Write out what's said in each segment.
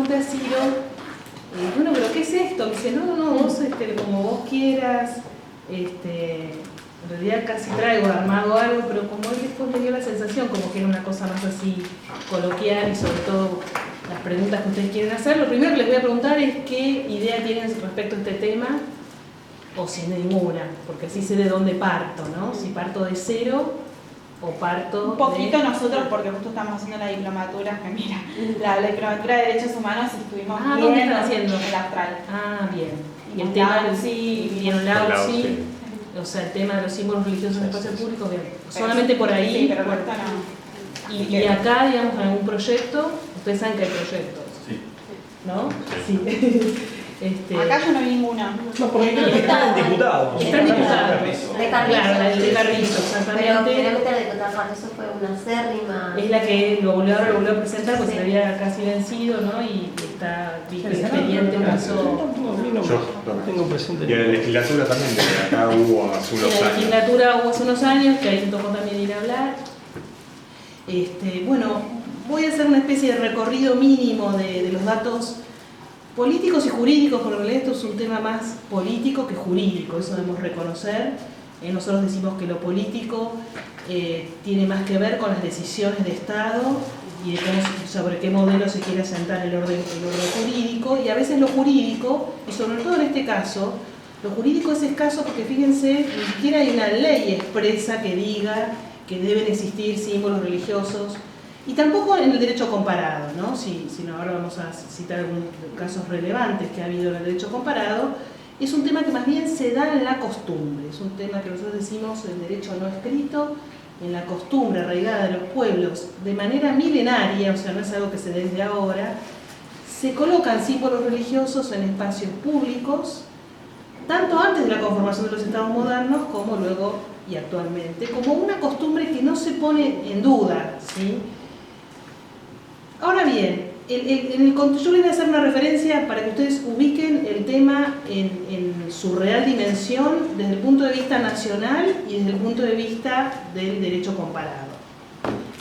pregunté a Ciro, bueno, pero ¿qué es esto? Me dice, no, vos como vos quieras, en realidad casi traigo armado algo, pero como él después me dio la sensación como que era una cosa más así coloquial y sobre todo las preguntas que ustedes quieren hacer. Lo primero que les voy a preguntar es qué idea tienen respecto a este tema, o si ninguna, porque así sé de dónde parto, ¿no? Si parto de cero o parto un poquito nosotros, porque justo estamos haciendo la diplomatura, que mira, la diplomatura de Derechos Humanos y estuvimos ¿dónde están haciendo? En la Austral. Bien. Y el tema del sí. O sea, el tema de los símbolos religiosos en el espacio público, bien. Solamente por ahí. Sí, pero por esto no. Y acá, digamos, en algún proyecto, ustedes saben que hay proyectos. Sí. ¿No? Sí. Acá yo no vi ninguna. No, porque están diputados. Están diputados. De Carrizo. Claro, el de Carrizo, exactamente. Pero creo que la diputada Carrizo fue una acérrima. Es la que lo volvió a presentar porque se había casi vencido, ¿no? Y está visto el expediente pasó. Yo tengo presente. Y en la legislatura también, de acá hubo hace unos años. En la legislatura hubo hace unos años, que ahí me tocó también ir a hablar. Bueno, voy a hacer una especie de recorrido mínimo de los datos políticos y jurídicos, porque en realidad esto es un tema más político que jurídico, eso debemos reconocer. Nosotros decimos que lo político tiene más que ver con las decisiones de Estado y de sobre qué modelo se quiere asentar el orden jurídico, y a veces lo jurídico, y sobre todo en este caso, lo jurídico es escaso porque fíjense, ni siquiera hay una ley expresa que diga que deben existir símbolos religiosos. Y tampoco en el derecho comparado, ¿no? Si no, ahora vamos a citar algunos casos relevantes que ha habido en el derecho comparado. Es un tema que más bien se da en la costumbre, es un tema que nosotros decimos el derecho no escrito, en la costumbre arraigada de los pueblos de manera milenaria, o sea, no es algo que se dé desde ahora. Se colocan símbolos religiosos en espacios públicos, tanto antes de la conformación de los estados modernos como luego y actualmente, como una costumbre que no se pone en duda, ¿sí? Ahora bien, yo les voy a hacer una referencia para que ustedes ubiquen el tema en su real dimensión desde el punto de vista nacional y desde el punto de vista del derecho comparado.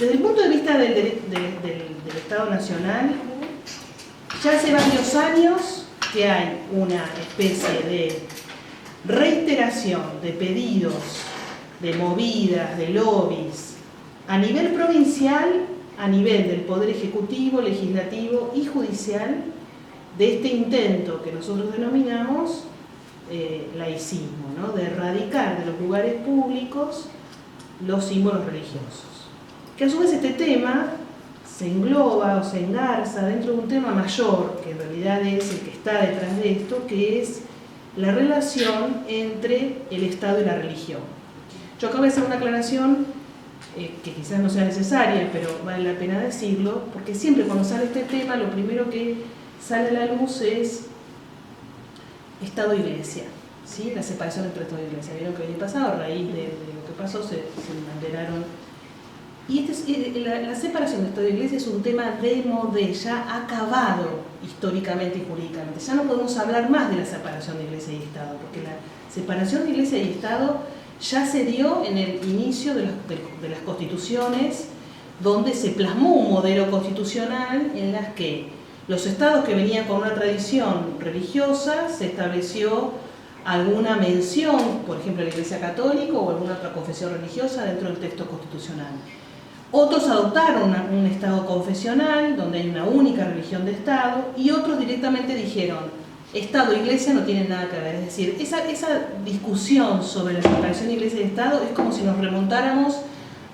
Desde el punto de vista del Estado Nacional, ya hace varios años que hay una especie de reiteración de pedidos, de movidas, de lobbies, a nivel provincial, a nivel del Poder Ejecutivo, Legislativo y Judicial, de este intento que nosotros denominamos laicismo, ¿no? De erradicar de los lugares públicos los símbolos religiosos. Que a su vez este tema se engloba o se engarza dentro de un tema mayor, que en realidad es el que está detrás de esto, que es la relación entre el Estado y la religión. Yo acabo de hacer una aclaración que quizás no sea necesaria, pero vale la pena decirlo, porque siempre cuando sale este tema, lo primero que sale a la luz es Estado-Iglesia, ¿sí? La separación entre Estado y Iglesia. Vieron que el año pasado, a raíz de lo que pasó, se embanderaron. Y la separación de Estado y Iglesia es un tema de modé, ya acabado históricamente y jurídicamente. Ya no podemos hablar más de la separación de Iglesia y Estado, porque la separación de Iglesia y Estado ya se dio en el inicio de las constituciones, donde se plasmó un modelo constitucional en las que los estados que venían con una tradición religiosa se estableció alguna mención, por ejemplo la Iglesia Católica o alguna otra confesión religiosa dentro del texto constitucional. Otros adoptaron un estado confesional, donde hay una única religión de estado, y otros directamente dijeron Estado e Iglesia no tienen nada que ver. Es decir, esa discusión sobre la separación de Iglesia y Estado es como si nos remontáramos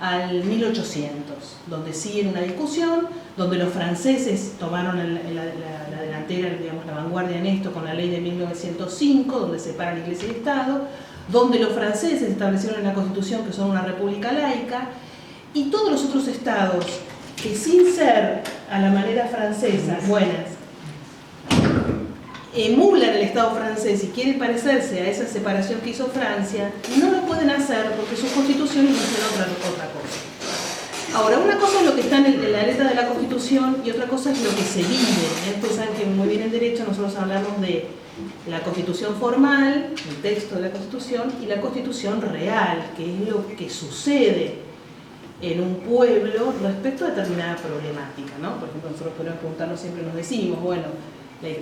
al 1800, donde sigue una discusión, donde los franceses tomaron la delantera, digamos, la vanguardia en esto con la ley de 1905, donde separan Iglesia y Estado, donde los franceses establecieron en la Constitución que son una república laica, y todos los otros estados que sin ser a la manera francesa, buenas, emulan el Estado francés y quieren parecerse a esa separación que hizo Francia, no lo pueden hacer porque sus constituciones dicen otra cosa. Ahora, una cosa es lo que está en la letra de la Constitución y otra cosa es lo que se vive. Ustedes saben que muy bien en Derecho nosotros hablamos de la Constitución formal, el texto de la Constitución, y la Constitución real, que es lo que sucede en un pueblo respecto a determinada problemática, ¿no? Por ejemplo, nosotros podemos preguntarnos siempre, nos decimos, bueno,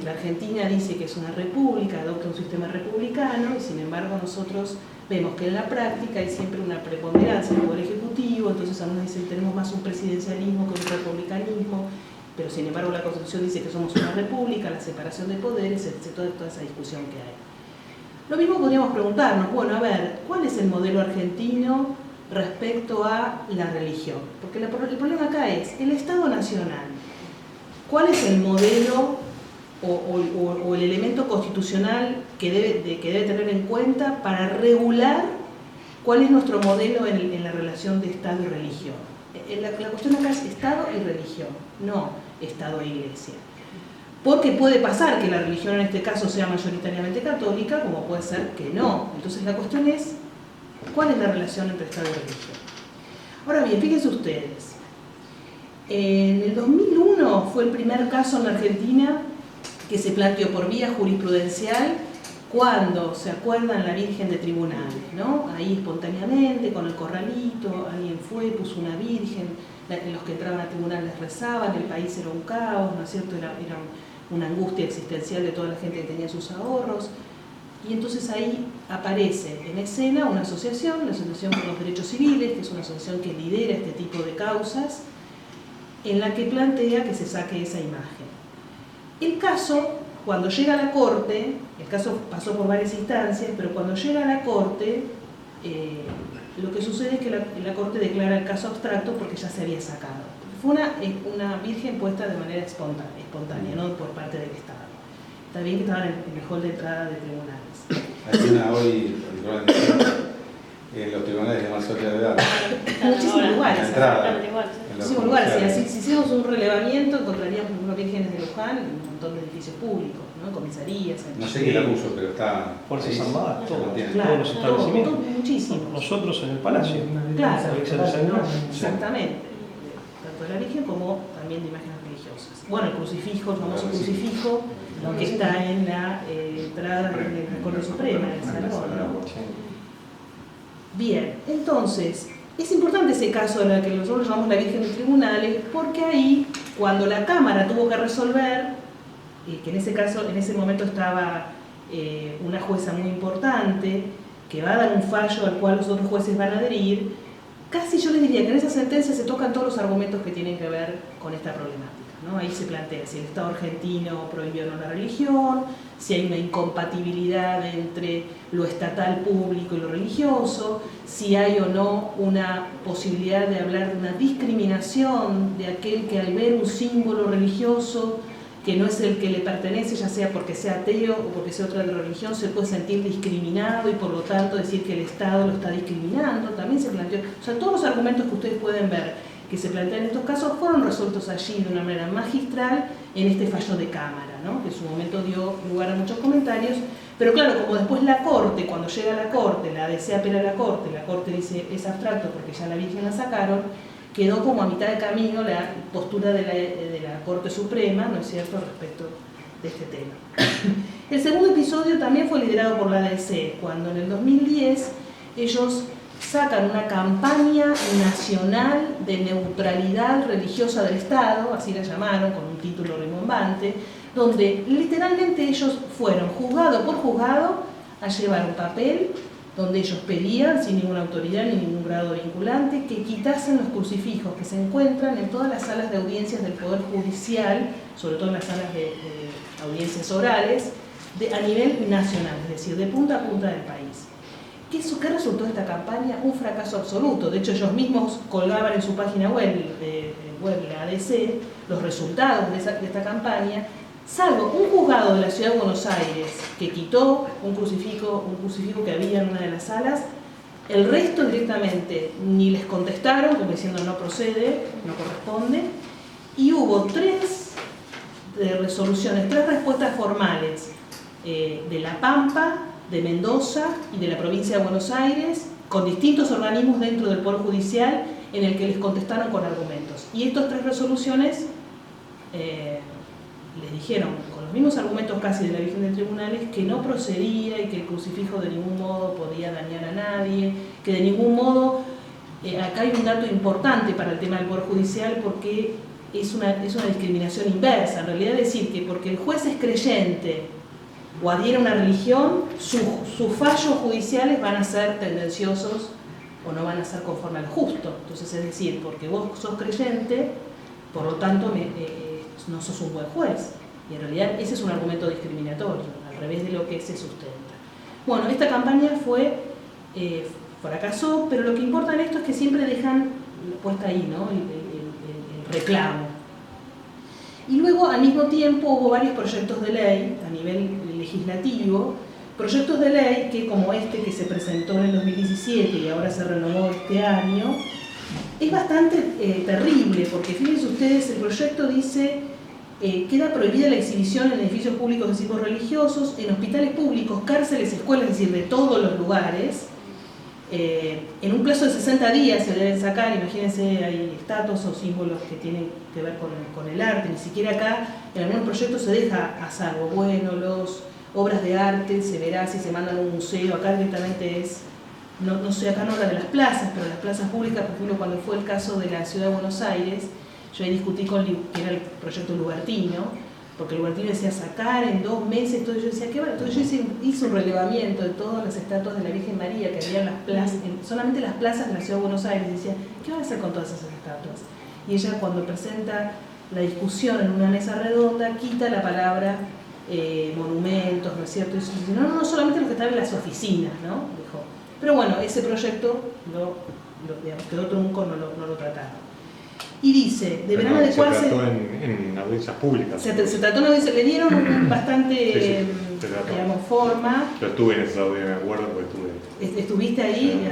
la Argentina dice que es una república, adopta un sistema republicano, y sin embargo nosotros vemos que en la práctica hay siempre una preponderancia del Poder Ejecutivo, entonces algunos dicen tenemos más un presidencialismo que un republicanismo, pero sin embargo la Constitución dice que somos una república, la separación de poderes, etc., toda esa discusión que hay. Lo mismo podríamos preguntarnos, bueno, a ver, ¿cuál es el modelo argentino respecto a la religión? Porque el problema acá es el Estado Nacional. ¿Cuál es el modelo o el elemento constitucional que debe tener en cuenta para regular cuál es nuestro modelo en la relación de Estado y religión? La cuestión acá es Estado y religión, no Estado e Iglesia. Porque puede pasar que la religión en este caso sea mayoritariamente católica, como puede ser que no. Entonces la cuestión es, ¿cuál es la relación entre Estado y religión? Ahora bien, fíjense ustedes, en el 2001 fue el primer caso en la Argentina que se planteó por vía jurisprudencial cuando se acuerdan la Virgen de Tribunales, ¿no? Ahí espontáneamente, con el corralito, alguien fue, puso una virgen, los que entraban a tribunales rezaban, el país era un caos, ¿no es cierto? Era una angustia existencial de toda la gente que tenía sus ahorros. Y entonces ahí aparece en escena una asociación, la Asociación por los Derechos Civiles, que es una asociación que lidera este tipo de causas, en la que plantea que se saque esa imagen. El caso, cuando llega a la Corte, el caso pasó por varias instancias, pero cuando llega a la Corte, lo que sucede es que la Corte declara el caso abstracto porque ya se había sacado. Fue una virgen puesta de manera espontánea, no por parte del Estado. Está bien que estaban en el hall de entrada de tribunales. Hay una hoy en los tribunales de Marsolia de Edad. Muchísimos lugares. Muchísimos lugares. Si hicimos un relevamiento, encontraríamos unas vírgenes de Luján en un montón de edificios públicos, ¿no? Comisarías. No sé quién la puso, pero está. Fuerzas Armadas, todo. Claro, Todos los establecimientos. Muchísimos. Nosotros en el Palacio. Claro, Sí. exactamente. Tanto de la Virgen como también de imágenes religiosas. Bueno, el crucifijo, el famoso crucifijo, que está en la entrada de la Corte Suprema, en el salón, ¿no? Bien, entonces, es importante ese caso en el que nosotros llamamos la Virgen de Tribunales, porque ahí, cuando la Cámara tuvo que resolver, que en ese caso, en ese momento estaba una jueza muy importante, que va a dar un fallo al cual los otros jueces van a adherir, casi yo les diría que en esa sentencia se tocan todos los argumentos que tienen que ver con esta problemática, ¿no? Ahí se plantea si el Estado argentino prohibió o no la religión, si hay una incompatibilidad entre lo estatal público y lo religioso, si hay o no una posibilidad de hablar de una discriminación de aquel que al ver un símbolo religioso que no es el que le pertenece, ya sea porque sea ateo o porque sea otra religión, se puede sentir discriminado y por lo tanto decir que el Estado lo está discriminando. También se planteó, o sea, todos los argumentos que ustedes pueden ver que se plantean en estos casos fueron resueltos allí de una manera magistral en este fallo de Cámara, ¿no? Que en su momento dio lugar a muchos comentarios, pero claro, como después la Corte, cuando llega a la Corte, la ADC apela a la Corte dice es abstracto porque ya la Virgen la sacaron, quedó como a mitad de camino la postura de la Corte Suprema, ¿no es cierto?, respecto de este tema. El segundo episodio también fue liderado por la ADC, cuando en el 2010 ellos sacan una campaña nacional de neutralidad religiosa del Estado, así la llamaron, con un título rimbombante, donde literalmente ellos fueron juzgado por juzgado a llevar un papel donde ellos pedían, sin ninguna autoridad ni ningún grado vinculante, que quitasen los crucifijos que se encuentran en todas las salas de audiencias del Poder Judicial, sobre todo en las salas de audiencias orales, a nivel nacional, es decir, de punta a punta del país. ¿Qué resultó de esta campaña? Un fracaso absoluto. De hecho, ellos mismos colgaban en su página web, la ADC, los resultados de esta campaña, salvo un juzgado de la Ciudad de Buenos Aires que quitó un crucifijo que había en una de las salas. El resto directamente ni les contestaron, como diciendo no procede, no corresponde, y hubo tres respuestas formales de La Pampa, de Mendoza y de la provincia de Buenos Aires, con distintos organismos dentro del Poder Judicial, en el que les contestaron con argumentos. Y estas tres resoluciones les dijeron, con los mismos argumentos casi de la Virgen de Tribunales, que no procedía y que el crucifijo de ningún modo podía dañar a nadie, que de ningún modo acá hay un dato importante para el tema del Poder Judicial porque es una discriminación inversa. En realidad decir que porque el juez es creyente o adhiere a una religión, sus fallos judiciales van a ser tendenciosos o no van a ser conforme al justo. Entonces es decir, porque vos sos creyente, por lo tanto no sos un buen juez. Y en realidad ese es un argumento discriminatorio, al revés de lo que se sustenta. Bueno, esta campaña fracasó, pero lo que importa en esto es que siempre dejan puesta ahí, ¿no? el reclamo. Y luego, al mismo tiempo, hubo varios proyectos de ley a nivel legislativo, proyectos de ley que, como este que se presentó en el 2017 y ahora se renovó este año, es bastante terrible, porque fíjense ustedes, el proyecto dice queda prohibida la exhibición en edificios públicos de símbolos religiosos, en hospitales públicos, cárceles, escuelas, es decir, de todos los lugares. En un plazo de 60 días se deben sacar, imagínense, hay estatuas o símbolos que tienen que ver con el arte, ni siquiera acá en algunos proyectos se deja a salvo. Bueno, las obras de arte se verá si se mandan a un museo, acá directamente es, no sé, acá no habla de las plazas, pero las plazas públicas, por ejemplo, cuando fue el caso de la Ciudad de Buenos Aires, yo ahí discutí que era el proyecto Lubertino, porque Lubertino decía sacar en 2 meses, entonces yo decía, ¿qué va? Entonces yo hice un relevamiento de todas las estatuas de la Virgen María que había en las plazas, solamente las plazas de la Ciudad de Buenos Aires, y decía, ¿qué van a hacer con todas esas estatuas? Y ella, cuando presenta la discusión en una mesa redonda, quita la palabra monumentos, ¿no es cierto? Y dice, no, solamente los que están en las oficinas, ¿no? Dijo. Pero bueno, ese proyecto digamos, quedó trunco, no lo trataron. Y dice, deberán adecuarse... Se trató en audiencias públicas. Se trató en audiencias, le dieron bastante, se trató. digamos, forma. Yo estuve en esa audiencia, me acuerdo porque estuve. ¿Estuviste ahí? Sí.